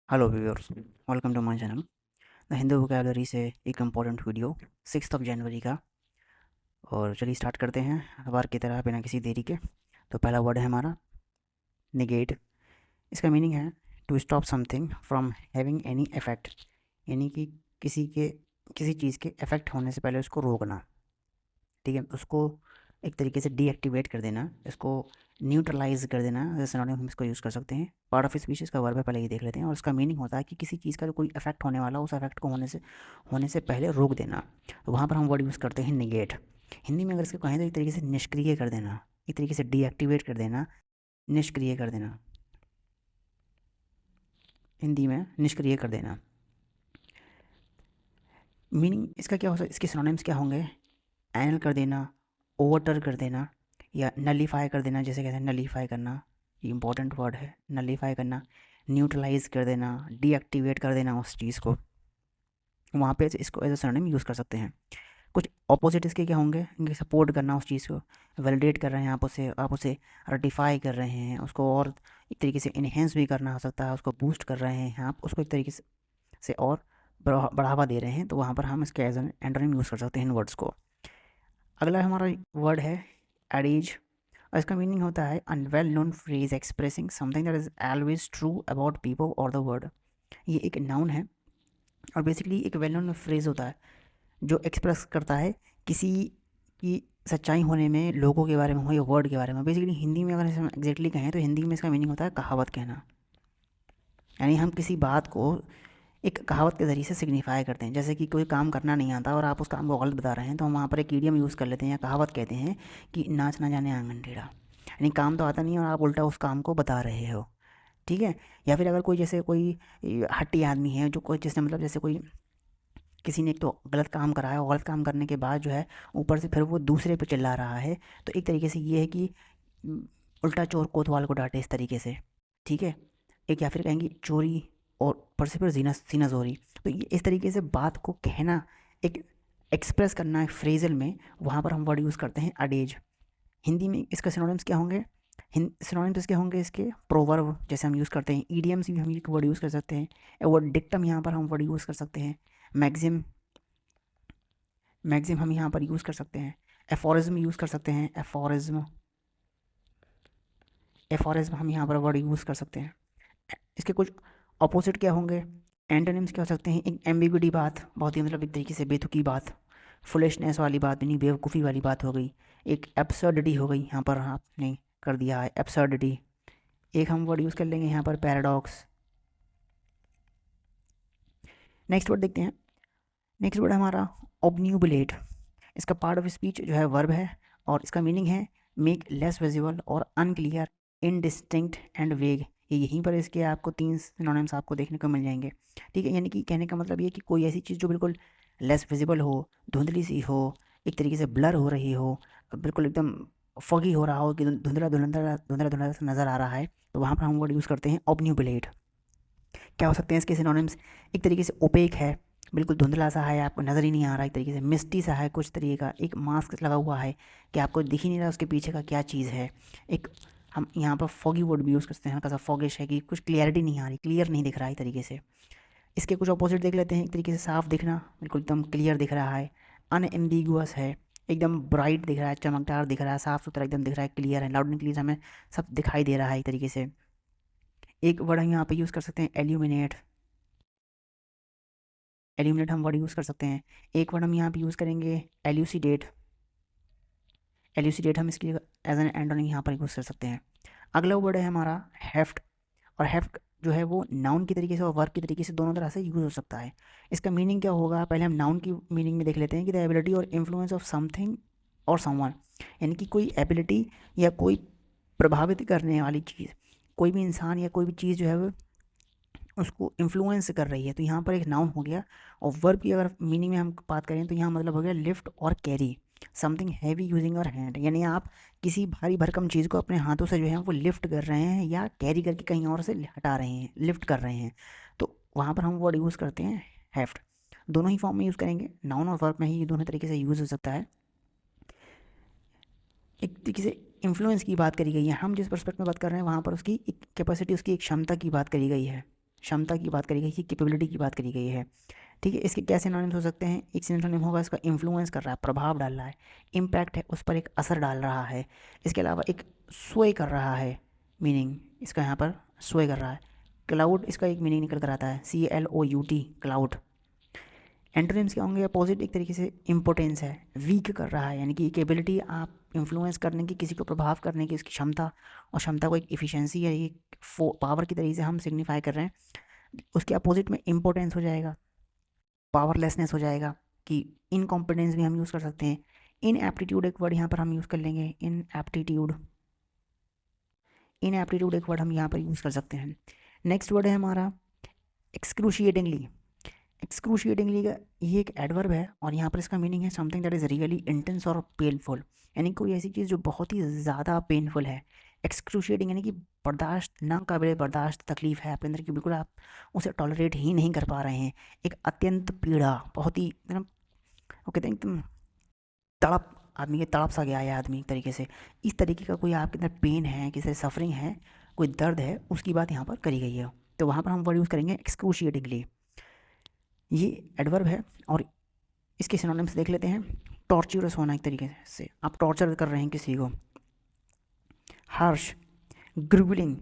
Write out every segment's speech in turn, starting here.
Hello viewers, welcome to my channel the Hindu vocabulary से एक important video 6 जनवरी का। और चलिए स्टार्ट करते हैं हर बार की तरह बिना किसी देरी के। तो पहला वर्ड है हमारा निगेट। इसका मीनिंग है to stop something from having any effect, यानी कि किसी चीज़ के इफेक्ट होने से पहले उसको रोकना। ठीक है, उसको एक तरीके से डीएक्टिवेट कर देना, इसको न्यूट्रलाइज कर देना, जैसे सिनोनिम हम इसको यूज़ कर सकते हैं। पार्ट ऑफ स्पीच इसका वर्ब है, पहले ये देख लेते हैं। और उसका मीनिंग होता है कि किसी चीज़ का जो कोई इफेक्ट होने वाला, उस इफेक्ट को होने से पहले रोक देना। तो वहाँ पर हम वर्ड यूज़ करते हैं निगेट। हिंदी में अगर इसको कहें तो एक तरीके से निष्क्रिय कर देना, एक तरीके से डीएक्टिवेट कर देना, निष्क्रिय कर देना, हिंदी में निष्क्रिय कर देना। मीनिंग इसका क्या हो सकता है, इसके सिनोनिम्स क्या होंगे? एनल कर देना, ओवरटर कर देना, या नलीफाई कर देना, जैसे कहते हैं नलीफाई करना, ये इंपॉर्टेंट वर्ड है, नलीफाई करना। न्यूट्रलाइज कर देना, डीएक्टिवेट कर देना उस चीज़ को, वहाँ पे इसको एज ए सिनोनिम यूज़ कर सकते हैं। कुछ ऑपोजिट इसके क्या होंगे? इनके सपोर्ट करना, उस चीज़ को वैलिडेट कर रहे हैं, आप उसे रटिफाई कर रहे हैं, उसको और एक तरीके से इन्हेंस भी करना हो सकता है, उसको बूस्ट कर रहे हैं आप, उसको एक तरीके से और बढ़ावा दे रहे हैं। तो वहाँ पर हम इसके एज एन एंटोनिम यूज़ कर सकते हैं इन वर्ड्स को। अगला हमारा वर्ड है एडीज, और इसका मीनिंग होता है an well known phrase expressing something that is always true about people और द वर्ड। ये एक नाउन है और बेसिकली एक वेल नोन फ्रेज होता है जो एक्सप्रेस करता है किसी की सच्चाई होने में, लोगों के बारे में हो या वर्ड के बारे में। बेसिकली हिंदी में अगर हम एग्जैक्टली कहें तो हिंदी में इसका मीनिंग होता है कहावत कहना, यानी हम किसी बात को एक कहावत के ज़रिए से सिग्निफाई करते हैं। जैसे कि कोई काम करना नहीं आता और आप उस काम को गलत बता रहे हैं, तो हम वहाँ पर एक ईडियम यूज़ कर लेते हैं या कहावत कहते हैं कि नाच ना जाने आंगन टेढ़ा, यानी काम तो आता नहीं है और आप उल्टा उस काम को बता रहे हो। ठीक है। या फिर अगर कोई जैसे कोई हट्टी आदमी है, जो कोई जिसने मतलब जैसे कोई किसी ने एक तो गलत काम करा है और गलत काम करने के बाद जो है ऊपर से फिर वो दूसरे पे चिल्ला रहा है, तो एक तरीके से ये है कि उम, उल्टा चोर कोतवाल को डांटे, इस तरीके से। ठीक है। एक या फिर कहेंगे चोरी और ऊपर से फिर जीना सीना जोरी। तो ये इस तरीके से बात को कहना, एक एक्सप्रेस करना एक फ्रेजल में, वहाँ पर हम वर्ड यूज़ करते हैं अडेज। हिंदी में इसका सिनोनिम्स क्या होंगे? सिनोनिम्स क्या होंगे इसके? प्रोवर्ब जैसे हम यूज़ करते हैं, ईडियम्स भी हम एक वर्ड यूज़ कर सकते हैं, वर्ड डिक्टम यहाँ पर हम वर्ड यूज़ कर सकते हैं, मैक्सिम मैक्सिम हम यहाँ पर यूज़ कर सकते हैं, एफोरिज्म यूज़ कर सकते हैं, एफोरिज्म हम यहाँ पर वर्ड यूज़ कर सकते हैं। इसके कुछ अपोजिट क्या होंगे? एंटोनिम्स क्या हो सकते हैं? एक एम्बिग्यूटी बात, बहुत ही मतलब एक तरीके से बेतुकी बात, फुलिशनेस वाली बात, यानी बेवकूफ़ी वाली बात हो गई। एक एब्सर्डिटी हो गई, यहाँ पर आपने कर दिया है एब्सर्डिटी। एक हम वर्ड यूज़ कर लेंगे यहाँ पर पैराडॉक्स। नेक्स्ट वर्ड देखते हैं। नेक्स्ट वर्ड हमारा ऑब्न्यूबुलेट। इसका पार्ट ऑफ स्पीच जो है वर्ब है और इसका मीनिंग है मेक लेस विजिबल और अनक्लियर, इनडिस्टिंक्ट एंड वेग। ये यहीं पर इसके आपको 3 सिनोनिम्स आपको देखने को मिल जाएंगे। ठीक है, यानी कि कहने का मतलब ये कि कोई ऐसी चीज़ जो बिल्कुल लेस विजिबल हो, धुंधली सी हो, एक तरीके से ब्लर हो रही हो, बिल्कुल एकदम फॉगी हो रहा हो कि धुंधला धुंधला धुंधला धुंधला सा नज़र आ रहा है, तो वहाँ पर हम वर्ड यूज़ करते हैं ऑब्न्यूबुलेट। क्या हो सकते हैं इसके सिनोनिम्स? एक तरीके से ओपेक है, बिल्कुल धुंधला सा है, आपको नज़र ही नहीं आ रहा, एक तरीके से मिस्टी सा है कुछ तरीके का, एक मास्क लगा हुआ है कि आपको दिख ही नहीं रहा उसके पीछे का क्या चीज़ है। एक हम यहाँ पर फॉगी वर्ड भी यूज़ करते हैं, हल्का सा फॉगिश है कि कुछ क्लियरिटी नहीं आ रही, क्लियर नहीं दिख रहा है एक तरीके से। इसके कुछ अपोजिट देख लेते हैं। एक तरीके से साफ दिखना, बिल्कुल एकदम क्लियर दिख रहा है। अनएम्बिगुअस है, एकदम ब्राइट दिख रहा है, चमकदार दिख रहा है, साफ सुथरा एकदम दिख रहा है, क्लियर है, लाउड एंड क्लियर हमें सब दिखाई दे रहा है एक तरीके से। एक वर्ड हम यहाँ पे यूज़ कर सकते हैं एल्यूमिनेट। एल्यूमिनेट हम वर्ड यूज़ कर सकते हैं। एक वर्ड हम यहाँ पे यूज़ करेंगे एल्यूसीडेट। एल्यूसीडेट हम इसकी एज एन एंटोनिम यहाँ पर यूज़ कर सकते हैं। अगला वर्ड है हमारा हेफ्ट, और हेफ्ट जो है वो नाउन की तरीके से और वर्ब की तरीके से दोनों तरह से यूज़ हो सकता है। इसका मीनिंग क्या होगा? पहले हम नाउन की मीनिंग में देख लेते हैं कि द एबिलिटी और इन्फ्लुएंस ऑफ समथिंग और समवन, यानी कि कोई एबिलिटी या कोई प्रभावित करने वाली चीज़, कोई भी इंसान या कोई भी चीज़ जो है वो उसको इन्फ्लुएंस कर रही है, तो यहाँ पर एक नाउन हो गया। और वर्ब की अगर मीनिंग में हम बात करें तो यहाँ मतलब हो गया लिफ्ट और कैरी समथिंग हैवी यूजिंग और हैंड, यानी आप किसी भारी भरकम चीज़ को अपने हाथों से जो है वो लिफ्ट कर रहे हैं या कैरी करके कहीं और से हटा रहे हैं, लिफ्ट कर रहे हैं, तो वहाँ पर हम वर्ड यूज़ करते हैं हेफ्ट। दोनों ही फॉर्म में यूज़ करेंगे, नाउन और वर्ब में ही दोनों तरीके से यूज़ हो सकता है। एक तरीके से इन्फ्लुएंस की बात करी गई है, हम जिस पर्सपेक्ट में बात कर रहे हैं वहाँ पर उसकी एक कैपेसिटी, उसकी एक क्षमता की बात करी गई है, क्षमता की बात करी गई है, कैपेबिलिटी की बात करी गई है। ठीक है, इसके क्या सिनोनिम्स हो सकते हैं? एक सिनोनिम होगा इसका इन्फ्लुएंस कर रहा है, प्रभाव डाल रहा है, इम्पैक्ट है, उस पर एक असर डाल रहा है। इसके अलावा एक स्वे कर रहा है, मीनिंग इसका यहाँ पर स्वे कर रहा है। क्लाउड इसका एक मीनिंग निकल कर आता है, CLOUD, क्लाउड। एंटोनिम्स क्या होंगे? अपोजिट एक तरीके से इम्पोर्टेंस है, वीक कर रहा है, यानी कि एक एबिलिटी आप इन्फ्लुएंस करने की, किसी को प्रभाव करने की इसकी क्षमता, और क्षमता को एक इफिशिएंसी या एक पावर की तरीके से हम सिग्निफाई कर रहे हैं। उसके अपोजिट में इम्पोर्टेंस हो जाएगा, पावरलेसनेस हो जाएगा, कि इनकॉम्पिटेंस भी हम यूज़ कर सकते हैं। इन एप्टीट्यूड एक वर्ड यहाँ पर हम यूज़ कर लेंगे, इन एप्टीट्यूड एक वर्ड हम यहाँ पर यूज़ कर सकते हैं। नेक्स्ट वर्ड है हमारा एक्सक्रूशिएटिंगली। एक्सक्रूशिएटिंगली का ये एक एडवर्ब है, और यहाँ पर इसका मीनिंग है something that is really intense और पेनफुल, यानी कोई ऐसी चीज़ जो बहुत ही ज़्यादा पेनफुल है। एक्सक्रूशिएटिंग यानी कि बर्दाश्त ना काबिल बर्दाश्त तकलीफ़ है आपके अंदर, कि बिल्कुल आप उसे टॉलरेट ही नहीं कर पा रहे हैं। एक अत्यंत पीड़ा, बहुत ही वो कहते हैं एकदम तड़प, आदमी के तड़प सा गया है आदमी एक तरीके से, इस तरीके का कोई आपके अंदर पेन है, किसी सफरिंग है, कोई दर्द है, उसकी बात यहाँ पर करी गई है। तो वहाँ पर हम वर्ड यूज़ करेंगे एक्सक्रूशिएटिंगली। ये एडवर्ब है, और इसके सिनोनिम्स देख लेते हैं। टॉर्चरस होना, एक तरीके से आप टॉर्चर कर रहे हैं किसी को। हार्श, ग्रूवलिंग,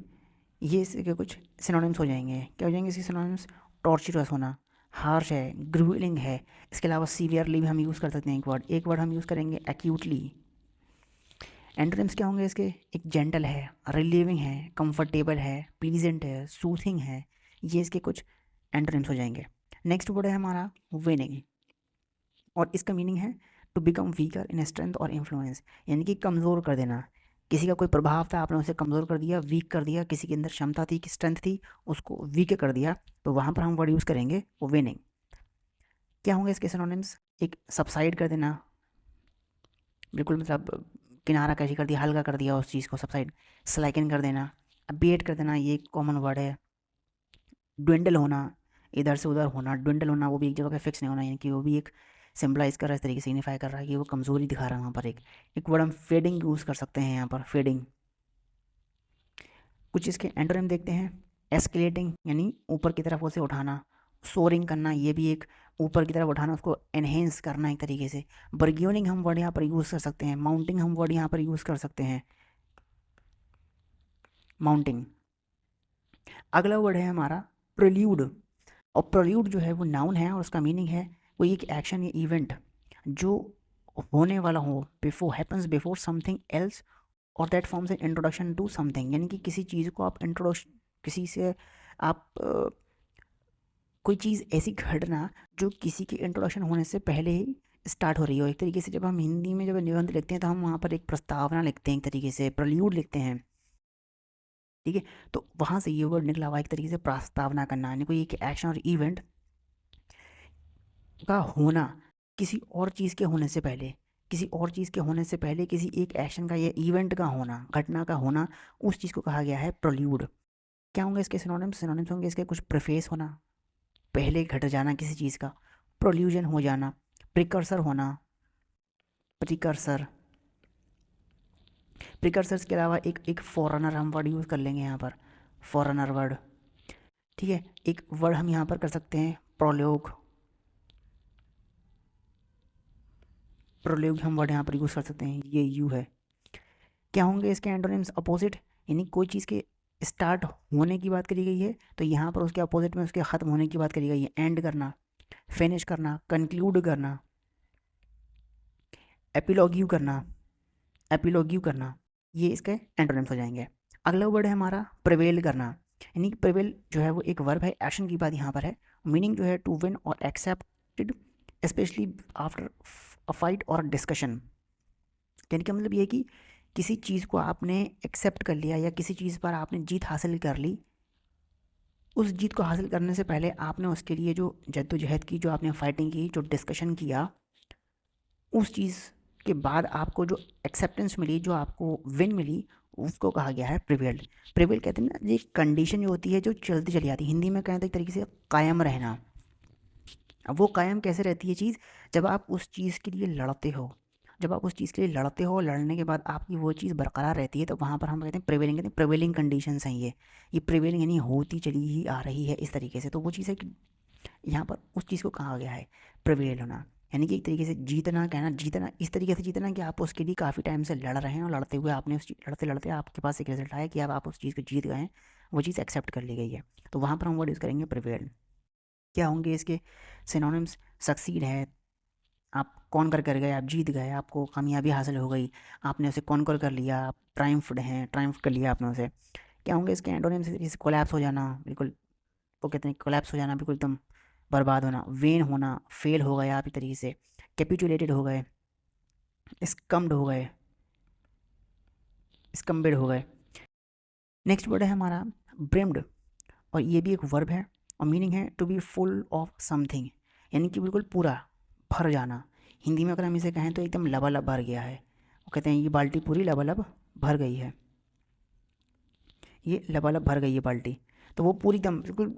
ये इसके कुछ सिनोनिम्स हो जाएंगे। क्या हो जाएंगे इसके सिनोनिम्स? टॉर्चरस होना, हार्श है, ग्रूवलिंग है। इसके अलावा सीवियरली भी हम यूज़ कर सकते हैं। एक वर्ड हम यूज़ करेंगे एक्यूटली। एंटोनिम्स क्या होंगे इसके? एक जेंटल है, रिलीविंग है, कंफर्टेबल है, प्लीजेंट है, सूथिंग है। ये इसके कुछ एंटोनिम्स हो जाएंगे। नेक्स्ट वर्ड है हमारा विनिंग, और इसका मीनिंग है to become weaker in strength और इन्फ्लुएंस, यानी कि कमज़ोर कर देना। किसी का कोई प्रभाव था, आपने उसे कमज़ोर कर दिया, वीक कर दिया। किसी के अंदर क्षमता थी, स्ट्रेंथ थी, उसको वीक कर दिया, तो वहाँ पर हम वर्ड यूज़ करेंगे वो विनिंग। क्या होंगे इसके सिनोनिम्स? एक सबसाइड कर देना, बिल्कुल मतलब किनारा कशी कर दिया, हल्का कर दिया उस चीज़ को, सबसाइड। स्लाइकन कर देना, अबेट कर देना, ये कॉमन वर्ड है। ड्वेंडल होना, इधर से उधर होना, ड्वेंडल होना, वो भी एक जगह पे फिक्स नहीं होना, यानी कि वो भी एक सिम्बलाइज कर रहा है, इस तरीके से सिग्निफाई कर रहा है कि वो कमज़ोरी दिखा रहा है वहाँ पर। एक वर्ड हम फेडिंग यूज़ कर सकते हैं यहाँ पर, फेडिंग। कुछ इसके एंटोनिम देखते हैं। एस्केलेटिंग यानी ऊपर की तरफ उसे उठाना, सोरिंग करना, ये भी एक ऊपर की तरफ उठाना, उसको एनहेंस करना एक तरीके से। बर्ग्योनिंग हम वर्ड यहाँ पर यूज़ कर सकते हैं। माउंटिंग हम वर्ड यहाँ पर यूज़ कर सकते हैं, माउंटिंग। अगला वर्ड है हमारा प्रेल्यूड, और प्रेल्यूड जो है वो नाउन है, और उसका मीनिंग है कोई एक एक्शन या इवेंट जो होने वाला हो, before happens before something else, और that forms an introduction to something, यानी कि किसी चीज़ को आप इंट्रोडक्शन, किसी से आप कोई चीज़ ऐसी घटना जो किसी के इंट्रोडक्शन होने से पहले ही स्टार्ट हो रही हो। एक तरीके से जब हम हिंदी में जब निबंध लिखते हैं तो हम वहाँ पर एक प्रस्तावना लिखते हैं, एक तरीके से प्रल्यूड लिखते हैं। ठीक है, तो वहाँ से ये वर्ड निकला हुआ, एक तरीके से प्रस्तावना करना, यानी कोई एक एक्शन और इवेंट का होना किसी और चीज़ के होने से पहले, किसी और चीज़ के होने से पहले किसी एक एक्शन का या इवेंट का होना, घटना का होना, उस चीज़ को कहा गया है प्रेल्यूड। क्या होंगे इसके सिनोनिम्स? सिनोनिम्स होंगे इसके कुछ प्रेफेस होना, पहले घट जाना किसी चीज़ का, प्रोल्यूजन हो जाना, प्रिकर्सर होना, प्रिकर्सर। प्रिकर्सर्स के अलावा एक फॉरेनर हम वर्ड यूज़ कर लेंगे यहाँ पर, फॉरेनर वर्ड। ठीक है, एक वर्ड हम यहाँ पर कर सकते हैं प्रोलोग, प्रोलोग हम वर्ड यहाँ पर यूज़ कर सकते हैं, ये यू है। क्या होंगे इसके एंटोनिम्स? अपोजिट, यानी कोई चीज़ के स्टार्ट होने की बात करी गई है तो यहाँ पर उसके अपोजिट में उसके ख़त्म होने की बात करी गई है। एंड करना, फिनिश करना, कंक्लूड करना, एपिलॉग्यू करना, एपिलॉग्यू करना, ये इसके एंटोनिम्स हो जाएंगे। अगला वर्ड है हमारा प्रिवेल करना, यानी कि प्रिवेल जो है वो एक वर्ब है, एक्शन की बात यहाँ पर है। मीनिंग जो है टू विन और accepted specially after a fight और डिस्कशन, यानी कि मतलब ये है कि किसी चीज़ को आपने एक्सेप्ट कर लिया या किसी चीज़ पर आपने जीत हासिल कर ली, उस जीत को हासिल करने से पहले आपने उसके लिए जो जद्दोजहद की, जो आपने फाइटिंग की, जो डिस्कशन किया, उस चीज़ के बाद आपको जो एक्सेप्टेंस मिली, जो आपको विन मिली, उसको कहा गया है प्रिवेल्ड। प्रिवेल कहते हैं ना, ये कंडीशन जो होती है जो चलती चली आती है, हिंदी में कहते हैं एक तरीके से कायम रहना। अब वो कायम कैसे रहती है चीज़? जब आप उस चीज़ के लिए लड़ते हो, जब आप उस चीज़ के लिए लड़ते हो, लड़ने के बाद आपकी वो चीज़ बरकरार रहती है, तो वहाँ पर हम कहते हैं प्रिवेलिंग, कहते हैं प्रिवेलिंग कंडीशंस हैं ये प्रिवेलिंग यानी होती चली ही आ रही है इस तरीके से। तो वो चीज़ है कि यहाँ पर उस चीज़ को कहा गया है प्रिवेल होना, यानी कि एक तरीके से जीतना, कहना जीतना, इस तरीके से जीतना कि आप उसके लिए काफ़ी टाइम से लड़ रहे हैं और लड़ते हुए आपने उस लड़ते लड़ते आपके पास एक रिजल्ट आया कि अब आप उस चीज़ को जीत गए हैं, वो चीज़ एक्सेप्ट कर ली गई है। तो वहाँ पर हम वर्ड यूज़ करेंगे प्रिवेल। क्या होंगे इसके सिनोनिम्स? सक्सीड है, आप कॉन्कर कर गए, आप जीत गए, आपको कामयाबी हासिल हो गई, आपने उसे कॉन्कर कर लिया, आप ट्रायम्फ्ड हैं, ट्रायम्फ कर लिया आपने उसे। क्या होंगे इसके एंटोनिम्स? जैसे कोलैप्स हो जाना, बिल्कुल वो कहते हैं कोलैप्स हो जाना, बिल्कुल एकदम बर्बाद होना, वेन होना, फेल हो गए आप एक तरीके से, कैपिचुलेटेड हो गए, स्कम्ड हो गए, स्कम्बेड हो गए। नेक्स्ट वर्ड है हमारा ब्रिम्ड, और ये भी एक वर्ब है और मीनिंग है to be full of something, यानी कि बिल्कुल पूरा, भर जाना। हिंदी में अगर हम इसे कहें तो एकदम लबालब भर गया है, वो कहते हैं ये बाल्टी पूरी लबालब भर गई है, ये लबालब भर गई है बाल्टी। तो वो पूरी एकदम बिल्कुल,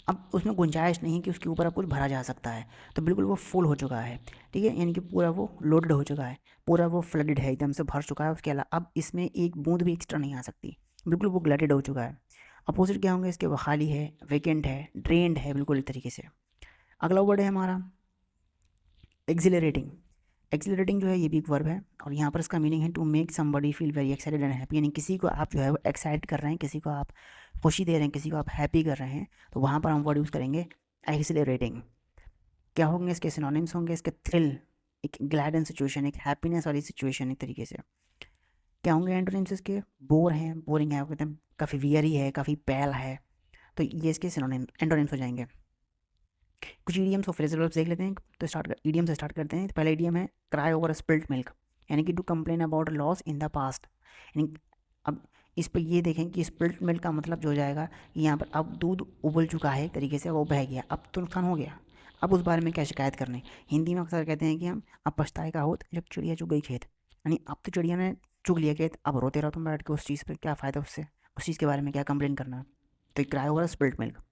अब उसमें गुंजाइश नहीं कि उसके ऊपर अब कुछ भरा जा सकता है, तो बिल्कुल वो फुल हो चुका है, ठीक है, यानी कि पूरा वो लोडेड हो चुका है, पूरा वो फ्लडेड है, एकदम से भर चुका है, उसके अलावा अब इसमें एक बूंद भी एक्स्ट्रा नहीं आ सकती, बिल्कुल वो ग्लटेड हो चुका है। अपोजिट क्या होंगे इसके? वो खाली है, वेकेंट है, ड्रेन्ड है, बिल्कुल एक तरीके से। अगला वर्ड है हमारा एक्सिलरेटिंग। एक्सिलरेटिंग जो है ये भी एक वर्ब है और यहाँ पर इसका मीनिंग है to make somebody feel very excited and happy, यानी किसी को आप जो है वो एक्साइट कर रहे हैं, किसी को आप खुशी दे रहे हैं, किसी को आप हैप्पी कर रहे हैं, तो वहाँ पर हम वर्ड यूज़ करेंगे एक्सिलरेटिंग। क्या होंगे इसके सिनोनिम्स? होंगे इसके थ्रिल, एक ग्लैडन सिचुएशन, एक हैप्पीनेस वाली सिचुएशन एक तरीके से। क्या होंगे एंटोनिम्स इसके? बोर हैं, बोरिंग है, वो कहते हैं काफ़ी वियरी है, काफ़ी पैल है, तो ये इसके सिनोनिम एंटोनिम्स हो जाएंगे। कुछ ईडियम्स और फ्रेजल वर्ब्स देख लेते हैं, तो ईडियम से स्टार्ट करते हैं। तो पहला ईडियम है क्राई ओवर स्पिल्ड मिल्क, यानी कि to complain about loss in the past, यानी अब इस पर ये देखें कि स्पिल्ड मिल्क का मतलब जो हो जाएगा यहाँ पर, अब दूध उबल चुका है एक तरीके से, वो बह गया, अब तो नुकसान हो गया, अब उस बारे में क्या शिकायत करनी। हिंदी में अक्सर कहते हैं कि हम अब पछताए का होत जब चिड़िया चुग गई खेत, यानी अब तो चिड़िया ने चुग लिया खेत, अब रोते रहो तुम बैठ के उस चीज़ पर, क्या फ़ायदा उससे, उस चीज़ के बारे में क्या कंप्लेन करना। तो क्राई ओवर स्पिल्ड मिल्क।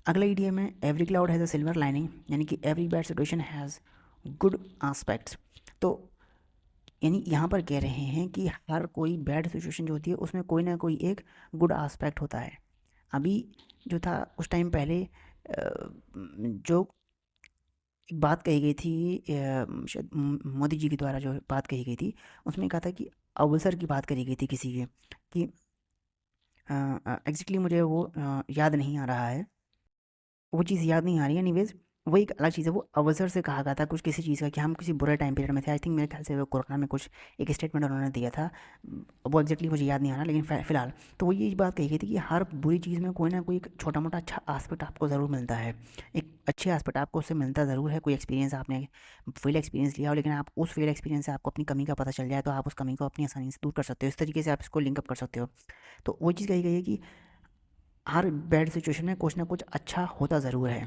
अगला ईडियम है every cloud has a silver lining, यानी कि every bad situation has good aspects. तो यानी यहाँ पर कह रहे हैं कि हर कोई बैड सिचुएशन जो होती है उसमें कोई ना कोई एक गुड आस्पेक्ट होता है। अभी जो था उस टाइम पहले जो एक बात कही गई थी, शायद मोदी जी के द्वारा जो बात कही गई थी, उसमें कहा था कि अवसर की बात करी गई थी किसी के, कि एग्जैक्टली मुझे वो याद नहीं आ रहा है, वो चीज़ याद नहीं आ रही है, एनीवेज वो एक अलग चीज़ है। वो अवसर से कहा गया था कुछ किसी चीज़ का, कि हम किसी बुरे टाइम पीरियड में थे, आई थिंक मेरे ख्याल से वो कोरोना में कुछ एक स्टेटमेंट उन्होंने दिया था, वो एग्जैक्टली मुझे याद नहीं आ रहा, लेकिन फ़िलहाल तो वो ये बात कही गई थी कि हर बुरी चीज़ में कोई ना कोई एक छोटा मोटा अच्छा आस्पेक्ट आपको ज़रूर मिलता है, एक अच्छे आस्पेक्ट आपको उससे मिलता ज़रूर है। कोई एक्सपीरियंस आपने फेल एक्सपीरियंस लिया हो, लेकिन आप उस फेल एक्सपीरियंस से आपको अपनी कमी का पता चल जाए, तो आप उस कमी को अपनी आसानी से दूर कर सकते हो, इस तरीके से आप इसको लिंकअप कर सकते हो। तो वो चीज़ कही गई है कि हर बैड सिचुएशन में कुछ ना कुछ अच्छा होता ज़रूर है।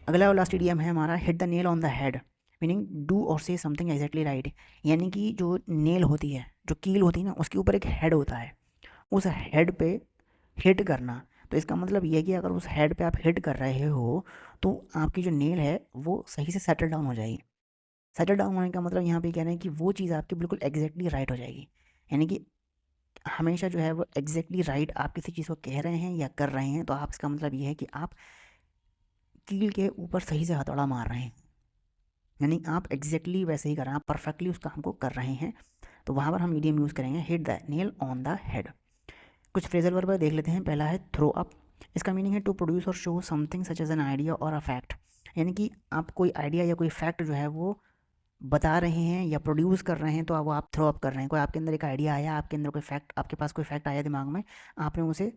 अगला और लास्ट इडियम है हमारा hit the nail on the head, meaning do और से समथिंग एग्जैक्टली राइट, यानी कि जो नेल होती है, जो कील होती है ना, उसके ऊपर एक हेड होता है, उस हेड पे हिट करना। तो इसका मतलब ये है कि अगर उस हेड पे आप हिट कर रहे हो तो आपकी जो नेल है वो सही से सेटल डाउन हो जाएगी। सेटल डाउन होने का मतलब यहाँ पे कह रहे हैं कि वो चीज़ आपकी बिल्कुल एग्जैक्टली राइट हो जाएगी, यानी कि हमेशा जो है वो एग्जैक्टली राइट आप किसी चीज़ को कह रहे हैं या कर रहे हैं, तो आप इसका मतलब ये है कि आप कील के ऊपर सही से हथौड़ा मार रहे हैं, यानी आप एग्जैक्टली वैसे ही कर रहे हैं, आप परफेक्टली उस काम को कर रहे हैं। तो वहाँ पर हम ईडियम यूज़ करेंगे hit the nail on the head. कुछ फ्रेजल वर्ब देख लेते हैं। पहला है थ्रो अप, इसका मीनिंग है टू प्रोड्यूस और show something such as an idea और अ फैक्ट, यानी कि आप कोई आइडिया या कोई फैक्ट जो है वो बता रहे हैं या प्रोड्यूस कर रहे हैं, तो वो आप थ्रो अप कर रहे हैं। कोई आपके अंदर एक आइडिया आया, आपके अंदर कोई फैक्ट, आपके पास कोई फैक्ट आया दिमाग में, आपने उसे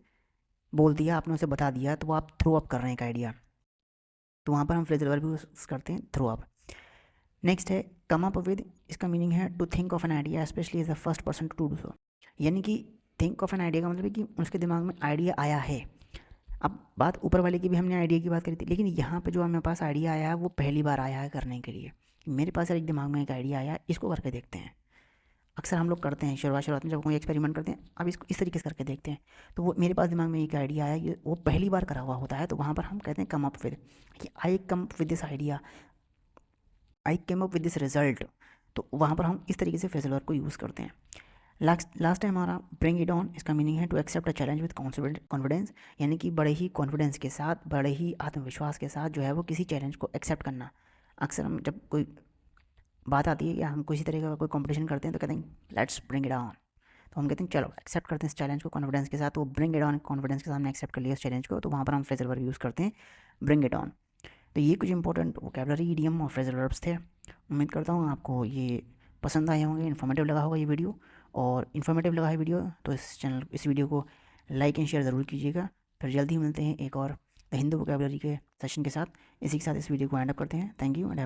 बोल दिया, आपने उसे बता दिया, तो वो आप थ्रो अप कर रहे हैं एक आइडिया। तो वहाँ पर हम फ्रेजल वर्ब यूज़ करते हैं थ्रो अप। नेक्स्ट है कम अप विद, इसका मीनिंग है to think of an idea specially as the first person to do so, यानी कि थिंक ऑफ एन आइडिया का मतलब है कि उसके दिमाग में आइडिया आया है। अब बात ऊपर वाले की भी हमने आइडिया की बात करी थी, लेकिन यहाँ पे जो हमारे पास आइडिया आया है वो पहली बार आया है करने के लिए। मेरे पास एक दिमाग में एक आइडिया आया, इसको करके देखते हैं। अक्सर हम लोग करते हैं शुरुआत में जब कोई एक्सपेरिमेंट करते हैं, अब इसको इस तरीके से करके देखते हैं, तो वो मेरे पास दिमाग में एक आइडिया आया, ये वो पहली बार करा हुआ होता है, तो वहाँ पर हम कहते हैं कम अप विद, कि I come up with this idea, I came up with this result. तो वहाँ पर हम इस तरीके से फ्रेजल वर्ब को यूज़ करते हैं। लास्ट टाइम हमारा ब्रिंग इट ऑन, इसका मीनिंग है to accept a challenge with confidence, यानी कि बड़े ही कॉन्फिडेंस के साथ, बड़े ही आत्मविश्वास के साथ जो है वो किसी चैलेंज को एक्सेप्ट करना। अक्सर हम जब कोई बात आती है या हम किसी तरह का कोई कंपटीशन करते हैं तो कहते हैं लेट्स ब्रिंग इट ऑन, तो हम कहते हैं चलो एक्सेप्ट करते हैं इस चैलेंज को कॉन्फिडेंस के साथ। तो ब्रिंग इट ऑन कॉन्फिडेंस के साथ हमने एक्सेप्ट कर लिया इस चैलेंज को, तो वहाँ पर हम फ्रेजल वर्ब यूज़ करते हैं ब्रिंग इट ऑन। तो ये कुछ इंपॉर्टेंट वोकैबुलरी, इडियम और फ्रेजल वर्ब्स थे। उम्मीद करता हूँ आपको ये पसंद आए होंगे, इन्फॉर्मेटिव लगा होगा ये वीडियो। और इन्फॉर्मेटिव लगा है वीडियो तो इस वीडियो को लाइक एंड शेयर ज़रूर कीजिएगा। फिर जल्दी ही मिलते हैं एक और द हिंदू वोकैबुलरी के सेशन के साथ। इसी के साथ इस वीडियो को एंड अप करते हैं। Thank you and